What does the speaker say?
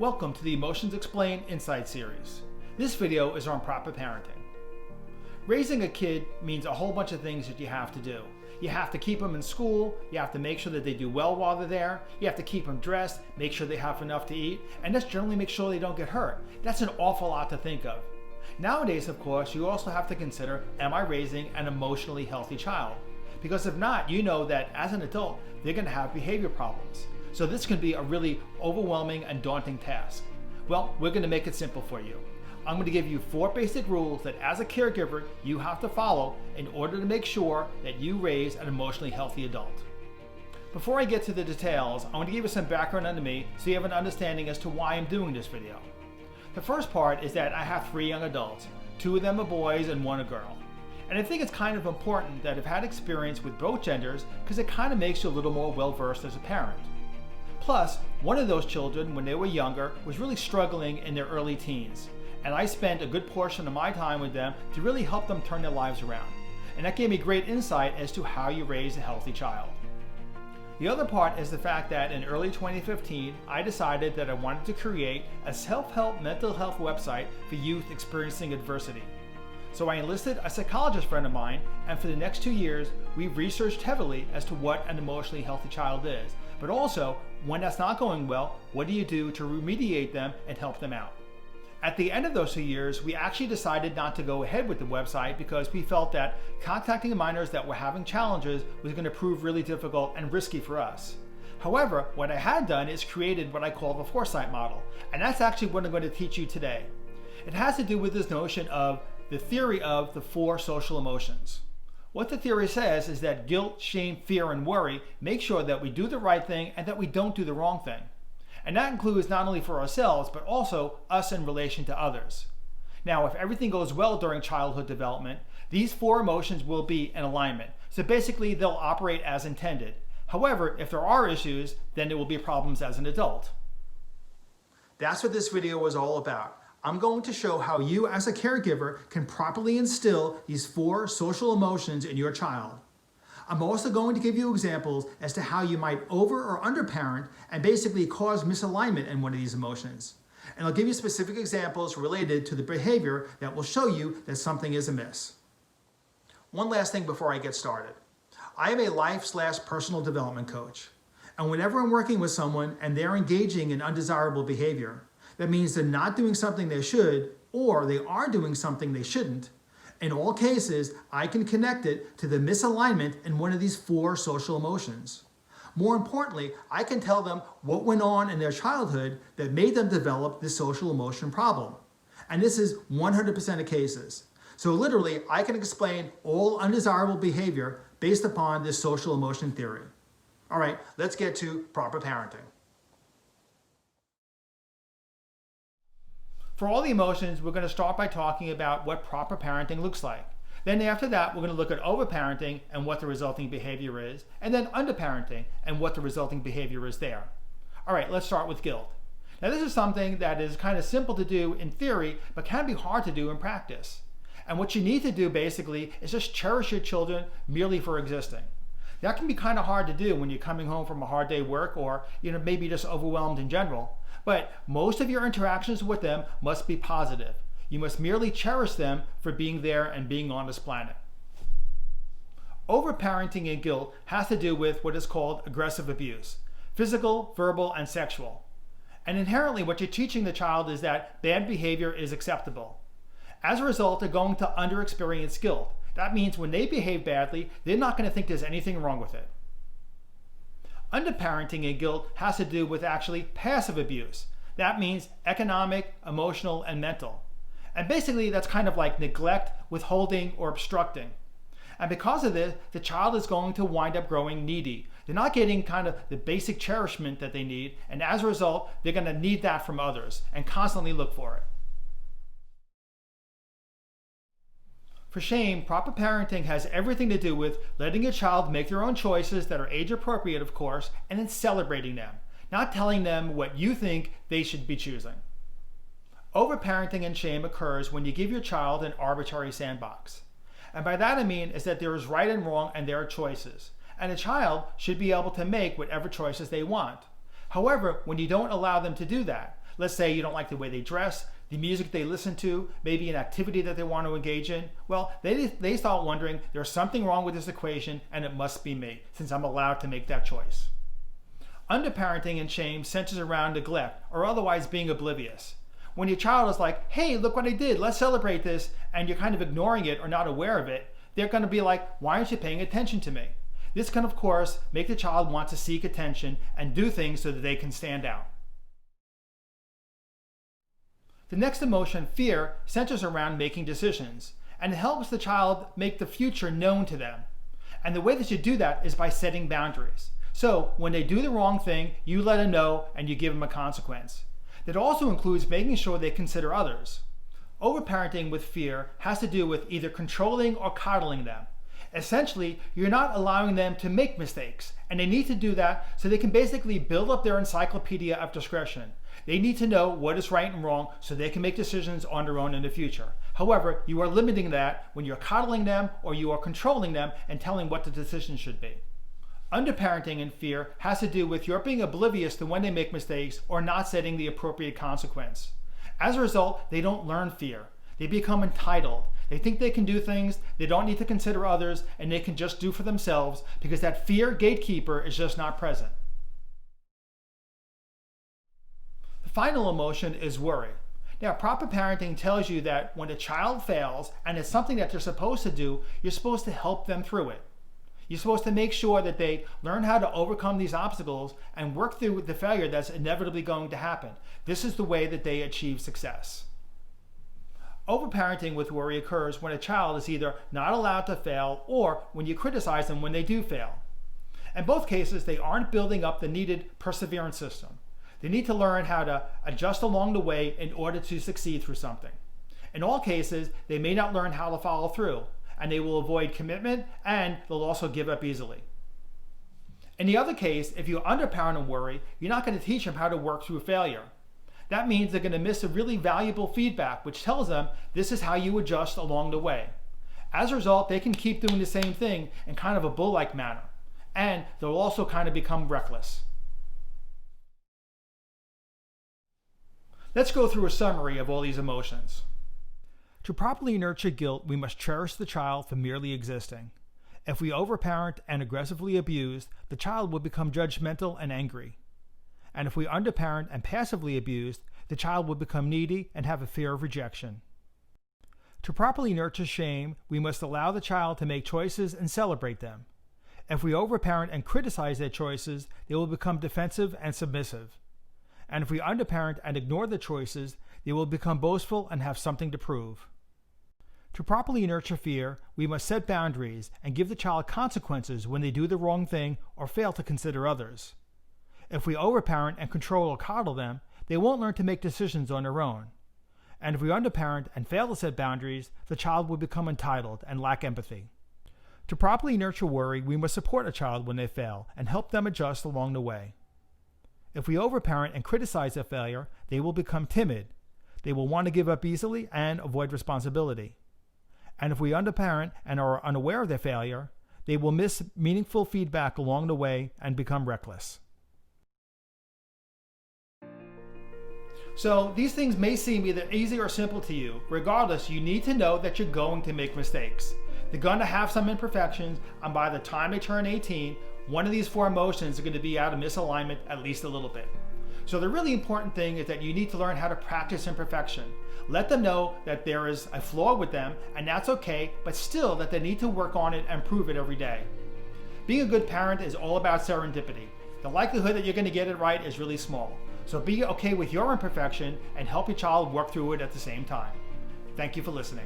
Welcome to the Emotions Explained Insight series. This video is on proper parenting. Raising a kid means a whole bunch of things that you have to do. You have to keep them in school, you have to make sure that they do well while they're there, you have to keep them dressed, make sure they have enough to eat, and just generally make sure they don't get hurt. That's an awful lot to think of. Nowadays, of course, you also have to consider, am I raising an emotionally healthy child? Because if not, you know that as an adult, they're going to have behavior problems. So this can be a really overwhelming and daunting task. Well, we're going to make it simple for you. I'm going to give you 4 basic rules that as a caregiver, you have to follow in order to make sure that you raise an emotionally healthy adult. Before I get to the details, I want to give you some background on me so you have an understanding as to why I'm doing this video. The first part is that I have 3 young adults. 2 of them are boys and 1 a girl. And I think it's kind of important that I've had experience with both genders because it kind of makes you a little more well-versed as a parent. Plus, one of those children, when they were younger, was really struggling in their early teens. And I spent a good portion of my time with them to really help them turn their lives around. And that gave me great insight as to how you raise a healthy child. The other part is the fact that in early 2015, I decided that I wanted to create a self-help mental health website for youth experiencing adversity. So I enlisted a psychologist friend of mine, and for the next 2 years, we researched heavily as to what an emotionally healthy child is. But also, when that's not going well, what do you do to remediate them and help them out? At the end of those 2 years, we actually decided not to go ahead with the website because we felt that contacting minors that were having challenges was going to prove really difficult and risky for us. However, what I had done is created what I call the foresight model, and that's actually what I'm going to teach you today. It has to do with this notion of the theory of the 4 social emotions. What the theory says is that guilt, shame, fear, and worry make sure that we do the right thing and that we don't do the wrong thing. And that includes not only for ourselves, but also us in relation to others. Now, if everything goes well during childhood development, these 4 emotions will be in alignment. So basically, they'll operate as intended. However, if there are issues, then there will be problems as an adult. That's what this video was all about. I'm going to show how you as a caregiver can properly instill these 4 social emotions in your child. I'm also going to give you examples as to how you might over or underparent and basically cause misalignment in one of these emotions. And I'll give you specific examples related to the behavior that will show you that something is amiss. One last thing before I get started. I am a life/personal development coach. And whenever I'm working with someone and they're engaging in undesirable behavior, that means they're not doing something they should, or they are doing something they shouldn't. In all cases, I can connect it to the misalignment in one of these 4 social emotions. More importantly, I can tell them what went on in their childhood that made them develop this social emotion problem. And this is 100% of cases. So literally, I can explain all undesirable behavior based upon this social emotion theory. All right, let's get to proper parenting. For all the emotions, we're going to start by talking about what proper parenting looks like. Then after that, we're going to look at overparenting and what the resulting behavior is, and then underparenting and what the resulting behavior is there. All right, let's start with guilt. Now this is something that is kind of simple to do in theory, but can be hard to do in practice. And what you need to do basically is just cherish your children merely for existing. That can be kind of hard to do when you're coming home from a hard day work or maybe just overwhelmed in general. But most of your interactions with them must be positive. You must merely cherish them for being there and being on this planet. Overparenting and guilt has to do with what is called aggressive abuse, physical, verbal, and sexual. And inherently what you're teaching the child is that bad behavior is acceptable. As a result, they're going to under-experience guilt. That means when they behave badly, they're not going to think there's anything wrong with it. Underparenting and guilt has to do with actually passive abuse. That means economic, emotional, and mental. And basically that's kind of like neglect, withholding, or obstructing. And because of this, the child is going to wind up growing needy. They're not getting kind of the basic cherishment that they need, and as a result, they're going to need that from others and constantly look for it. For shame, proper parenting has everything to do with letting your child make their own choices that are age appropriate, of course, and then celebrating them, not telling them what you think they should be choosing. Overparenting and shame occurs when you give your child an arbitrary sandbox. And by that I mean is that there is right and wrong and there are choices. And a child should be able to make whatever choices they want. However, when you don't allow them to do that, Let's say you don't like the way they dress, the music they listen to, maybe an activity that they want to engage in. Well, they start wondering, there's something wrong with this equation and it must be me, since I'm allowed to make that choice. Underparenting and shame centers around neglect or otherwise being oblivious. When your child is like, hey, look what I did, let's celebrate this, and you're kind of ignoring it or not aware of it, they're going to be like, why aren't you paying attention to me? This can, of course, make the child want to seek attention and do things so that they can stand out. The next emotion, fear, centers around making decisions, and it helps the child make the future known to them. And the way that you do that is by setting boundaries. So when they do the wrong thing, you let them know and you give them a consequence. That also includes making sure they consider others. Overparenting with fear has to do with either controlling or coddling them. Essentially, you're not allowing them to make mistakes, and they need to do that so they can basically build up their encyclopedia of discretion. They need to know what is right and wrong so they can make decisions on their own in the future. However, you are limiting that when you're coddling them or you are controlling them and telling what the decision should be. Underparenting and fear has to do with your being oblivious to when they make mistakes or not setting the appropriate consequence. As a result, they don't learn fear. They become entitled. They think they can do things, they don't need to consider others, and they can just do for themselves because that fear gatekeeper is just not present. The final emotion is worry. Now, proper parenting tells you that when a child fails and it's something that they're supposed to do, you're supposed to help them through it. You're supposed to make sure that they learn how to overcome these obstacles and work through the failure that's inevitably going to happen. This is the way that they achieve success. Overparenting with worry occurs when a child is either not allowed to fail or when you criticize them when they do fail. In both cases, they aren't building up the needed perseverance system. They need to learn how to adjust along the way in order to succeed through something. In all cases, they may not learn how to follow through, and they will avoid commitment, and they'll also give up easily. In the other case, if you underparent and worry, you're not going to teach them how to work through failure. That means they're going to miss a really valuable feedback, which tells them this is how you adjust along the way. As a result, they can keep doing the same thing in kind of a bull-like manner, and they'll also kind of become reckless. Let's go through a summary of all these emotions. To properly nurture guilt, we must cherish the child for merely existing. If we overparent and aggressively abuse, the child will become judgmental and angry. And if we underparent and passively abuse, the child will become needy and have a fear of rejection. To properly nurture shame, we must allow the child to make choices and celebrate them. If we overparent and criticize their choices, they will become defensive and submissive. And if we underparent and ignore the choices, they will become boastful and have something to prove. To properly nurture fear, we must set boundaries and give the child consequences when they do the wrong thing or fail to consider others. If we overparent and control or coddle them, they won't learn to make decisions on their own. And if we underparent and fail to set boundaries, the child will become entitled and lack empathy. To properly nurture worry, we must support a child when they fail and help them adjust along the way. If we overparent and criticize their failure, they will become timid. They will want to give up easily and avoid responsibility. And if we underparent and are unaware of their failure, they will miss meaningful feedback along the way and become reckless. So these things may seem either easy or simple to you. Regardless, you need to know that you're going to make mistakes. They're going to have some imperfections, and by the time they turn 18, one of these four emotions are going to be out of misalignment at least a little bit. So the really important thing is that you need to learn how to practice imperfection. Let them know that there is a flaw with them, and that's okay, but still that they need to work on it and improve it every day. Being a good parent is all about serendipity. The likelihood that you're going to get it right is really small. So be okay with your imperfection and help your child work through it at the same time. Thank you for listening.